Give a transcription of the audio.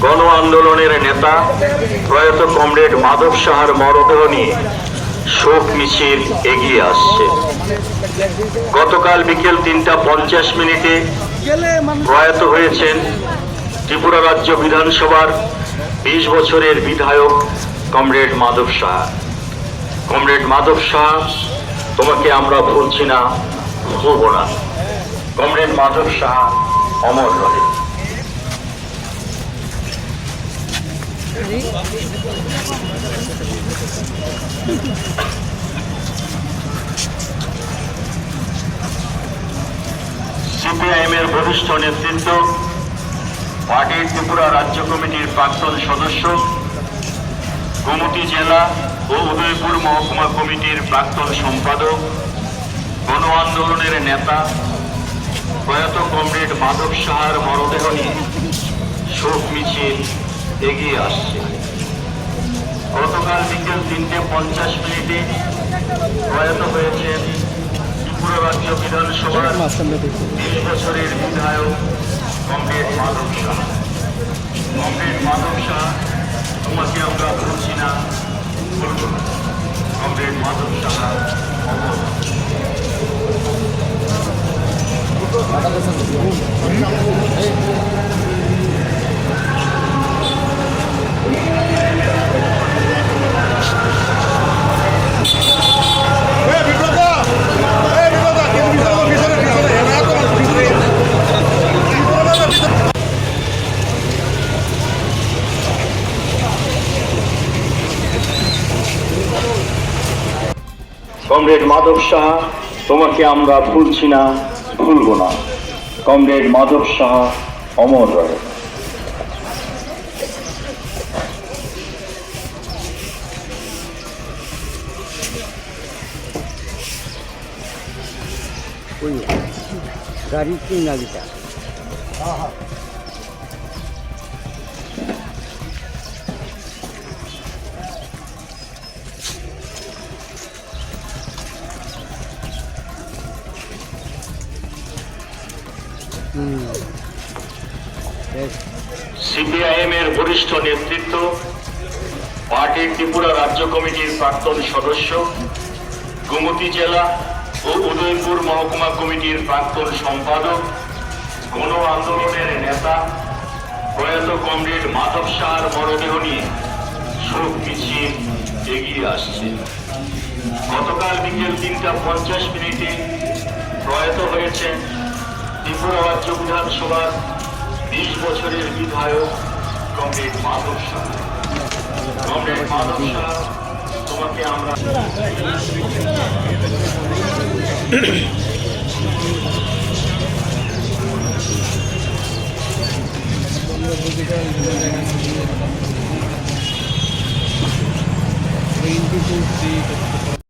গণ আন্দোলনের নেতা প্রয়াত কমরেড মাধব সাহার মরদেহ নিয়ে শোক মিছিল এগিয়ে আসছে। গতকাল বিকেল ৩টা ৫০ প্রয়াত হয়েছেন ত্রিপুরা রাজ্য বিধানসভার ২০ বছরের বিধায়ক কমরেড মাধব সাহা। কমরেড মাধব সাহা, তোমাকে আমরা ভুলছি না, ভুলব না। কমরেড মাধব সাহা অমর রহে। সিপিআইএম এর বরিষ্ঠ নেতৃত্ব, পার্টির ত্রিপুরা রাজ্য কমিটির প্রাক্তন সদস্য, গোমতী জেলা ও উদয়পুর মহকুমা কমিটির প্রাক্তন সম্পাদক, গণ আন্দোলনের নেতা প্রয়াত কমরেড মাধব সাহার মরদেহ নিয়ে শোক মিছিল এগিয়ে আসছে। গতকাল বিকেল ৩টা ৫০ প্রয়াত হয়েছেন ত্রিপুরা রাজ্য বিধানসভার ২০ বছরের বিধায়ক কমরেড মাধব সাহা। কমরেড মাধব সাহা, তোমাকে আমরা ভুলছি না, ভুলব না। কমরেড মাধব সাহা অমর। কমরেড মাধব সাহা, তোমাকে আমরা ভুলছি না, ভুলব না। কমরেড মাধব সাহা অমর রহে। गाड़ी की नालिका সিপিআইএম এর বরিষ্ঠ নেতৃত্ব, পার্টির ত্রিপুরা রাজ্য কমিটির প্রাক্তন সদস্য, গোমতী জেলা ও উদয়পুর মহকুমা কমিটির প্রাক্তন সম্পাদক, গণ আন্দোলনের নেতা প্রয়াত কমরেড মাধব সাহার মরদেহ নিয়ে শোক মিছিল এগিয়ে আসছে। গতকাল বিকেল ৩টা ৫০ প্রয়াত হয়েছেন ত্রিপুরা রাজ্য বিধানসভার ২০ বছরের বিধায়ক কমরেড মাধব সাহা। কমরেড মাধব সাহা, তোমাকে আমরা Twenty-two